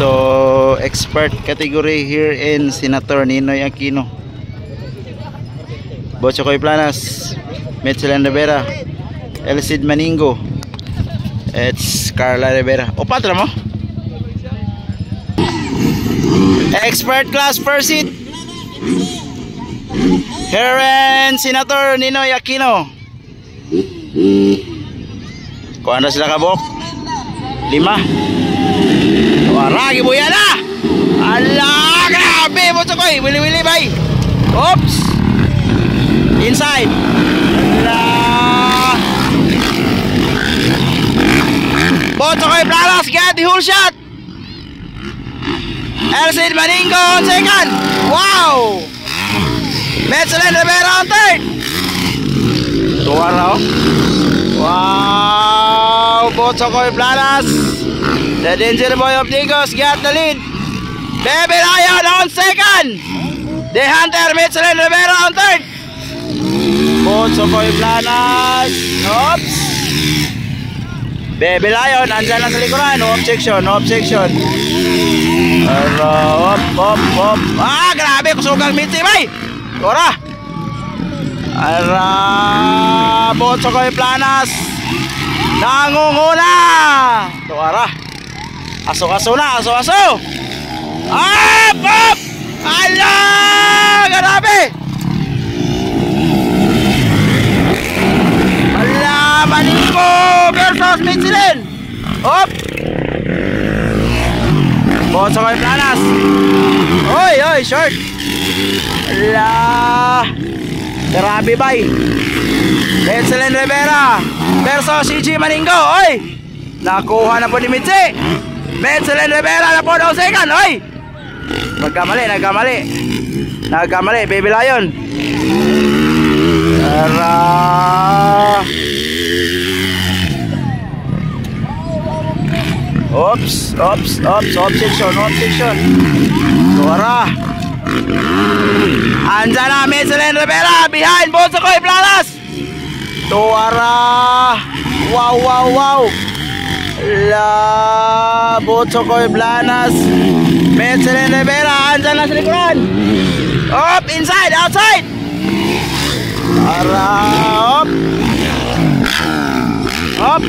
So expert category here in Senator Ninoy Aquino. Botchokoy Planas, Metzelan Rivera, Elcid Maningo. It's Carla Rivera. O patra mo? Expert class first seat. Here in Senator Ninoy Aquino. Kuha na sila kabok. 5. Waragi mo yan ah. Ala, grabe mo Chokoy. Wili-wili bay. Oops. Inside. Ala. Botchokoy Planas get the whole shot. Elcid Maningo on second. Wow. Metzelan Rivera on third. Tuwara oh. Wow. Botchokoy Planas, the danger boy of Digos, get the lead. Baby Lion on second. The Hunter Metzelan Rivera on third. Botchokoy Planas. Oops. Baby Lion, andyan lang sa likuran. No objection, no objection. Hop, hop, hop. Ah, grabe. Kusugang Mitzi, bay. Tora. Ara, Botchokoy Planas. Nangunguna. Tora. Aso-aso na, aso-aso. Up, up. Ala, grabe. Ala, Maningo versus Metzelan. Hop. Botchokoy Planas. Oy, oy, short. Ala. Grabe bay. Metzelan Rivera versus CG Maningo. Oy. Nakuha na po ni Mitzi. Metzelan Rivera na po daw second. Oy. Nagkamali, nagkamali. Nagkamali, Baby Lion. Tara. Oops, oops, oops, objection, objection. Tora. Andyan na Metzelan Rivera behind Botchokoy Planas. Tora. Wow, wow, wow. La Botchokoy Planas, Metzelan Rivera andyan na sa likuran. Up, inside, outside. Tora. Up. Up.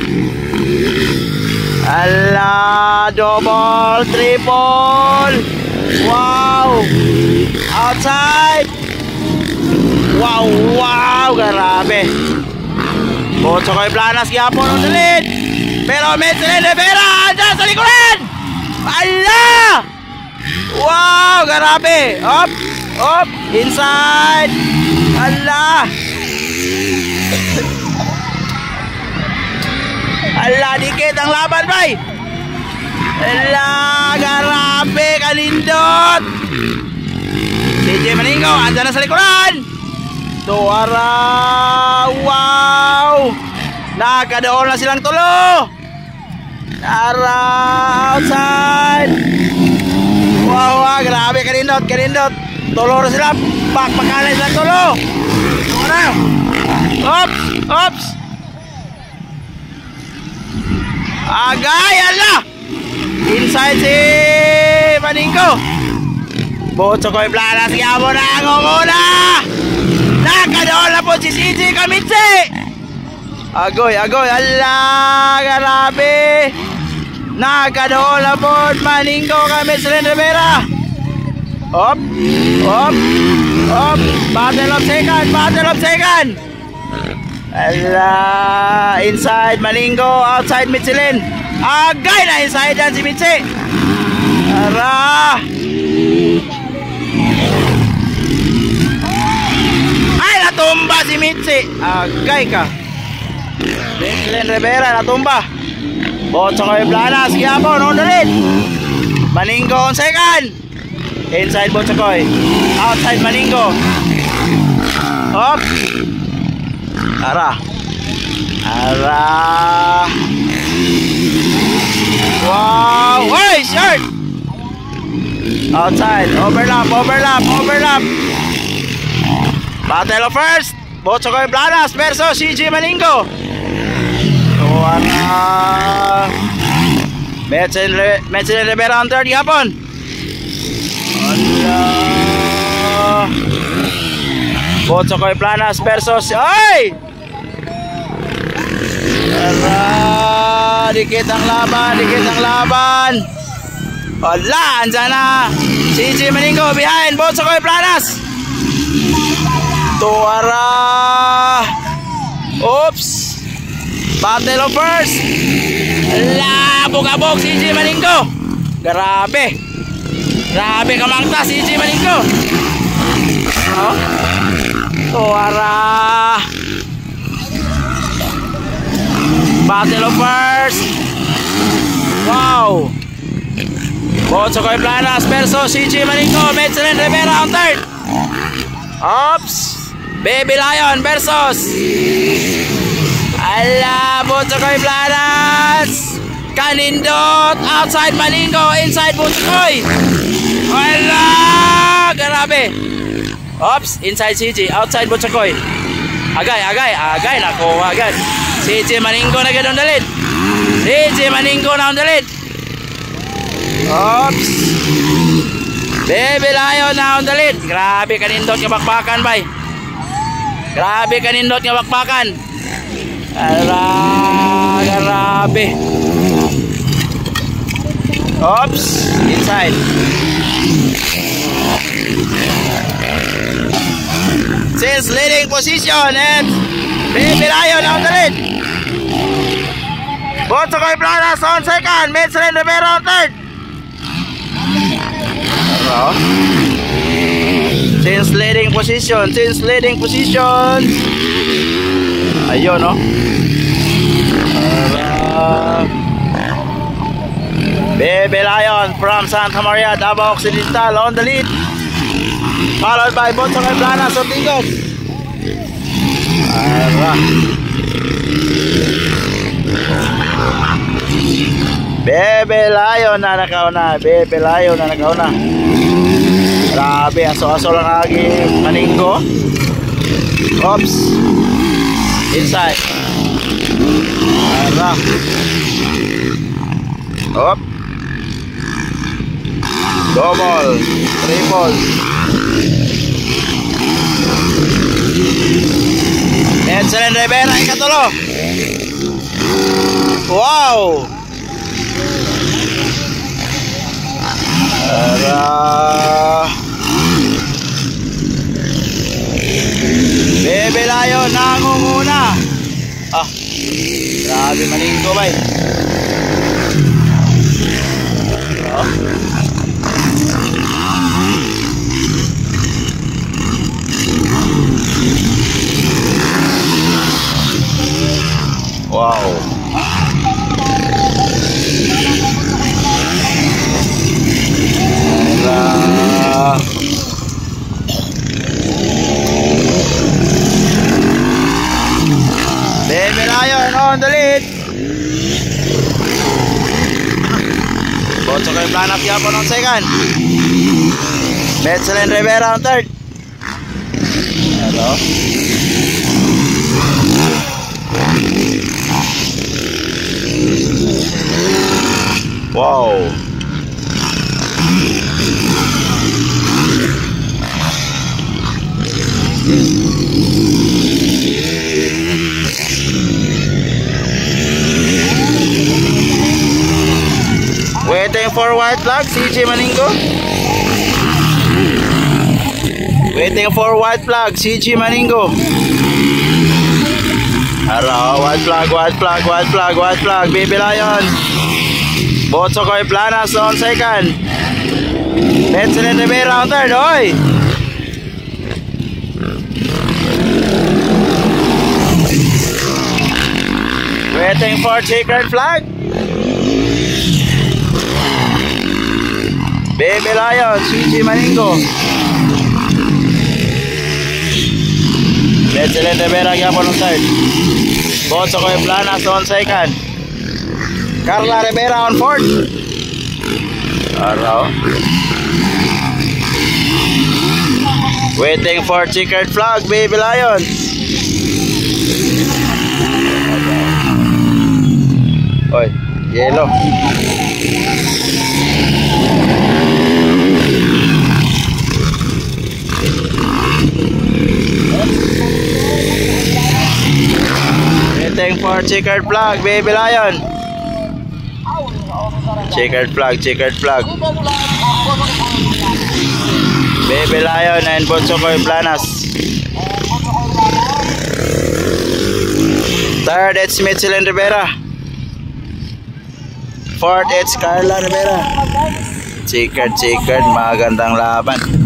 Ala, double, triple. Wow. Outside. Wow, wow, grabe. Botchokoy Planas gyapon on the lead. Pero Metzelan Rivera andyan sa likuran. Ala. Wow, grabe. Up, up, inside. Ala. Ala, dikit ang laban, bay. Ala, grabe, kalindot. CG Maningo, andyan na sa likuran. Tuwara, wow. Nakadoon na silang tulo. Tara, outside. Wow, wow, grabe, kalindot, kalindot. Tulo na sila, pakpakalay silang tulo. Tuwara. Oops, oops. Agay, ala. Inside si Maningo. Botchokoy Planas, kaya mo na ang una. Nakadoon na po si CG Kamitsi. Agoy, agoy, ala. Grabe. Nakadoon na po Maningo Metzelan Rivera. Up, up, up. Battle of second, battle of second. Ala. Inside Maningo, outside Metzelan. Agay na inside yan si Mitzi. Ara. Ay, natumba si Mitzi. Agay ka. Metzelan Rivera natumba. Botchokoy Planas gyapon on the lead. Maningo on second. Inside Botchokoy, outside Maningo. Up. Ara. Ara. Wow. Hey, short. Outside. Overlap, overlap, overlap. Battle of first. Botchokoy Planas versus CG Maningo. Tuwara. Metzelin Rivera on third gapon. Allah. Botsokoy Planas versus ay! Dikit ang laban. Wala, andyan na. CJ Maningo behind Botsokoy Planas. Tuara. Oops. Battle of first. Ala, bugabog CJ Maningo. Grabe kamangta CJ Maningo. Oh. Tuara. Battle of first. Wow. Botsokoy Planas versus CJ Maningo. Metzelin Rivera on third. Oops. Baby Lion versus ala, Botsokoy Planas. Kanindot outside Maningo, inside Botsokoy. Ala, grabe. Oops, inside CJ, outside Botsokoy. Agay, nakuha agad. CJ Maningo na agad on the lead. CJ Maningo na on the lead. Oops. Baby Lion na on the lead. Grabe kanindot nga bakbakan, bay. Grabe kanindot nga bakbakan. Grabe. Oops, inside. Since leading position and Baby Lion on the lead. Botsokoy Planas on second. Metzelin Rivera on third. Since leading position. Ayun, no? Baby Lion from Santa Maria, Davao Occidental on the lead. Followed by Botsokoy Planas of Tigos. Baby Lion na nakauna. Grabe, aso-aso lang agi Maningo. Oops. Inside. Up. Double. Triple. Metzelin Rivera ikatulo. Wow. Baby Lion nangunguna. Grabe Maningo, bay. Wow. Baby Lion on the lead. Botsokoy Planas yapon on second. Metzelin Rivera on third. Hello. Wow. Waiting for white flag, CJ Maningo. Waiting for white flag, CJ Maningo. Hello, white flag, Baby Lion. Botsokoy Planas on second. Metzelin Rivera on third, oy. Waiting for checkered flag. Baby Lion, CJ Maningo. Metzelin Rivera yapon on third. Botsokoy Planas on second. Carla Rivera on fourth. Waiting for checkered flag, Baby Lion. Oy, yellow. Waiting for checkered flag, Baby Lion. Checkered flag. Baby Lion and Butchokoy Planas. Third, it's Michelin Rivera. Fourth, it's Carla Rivera. Checkered, magandang laban.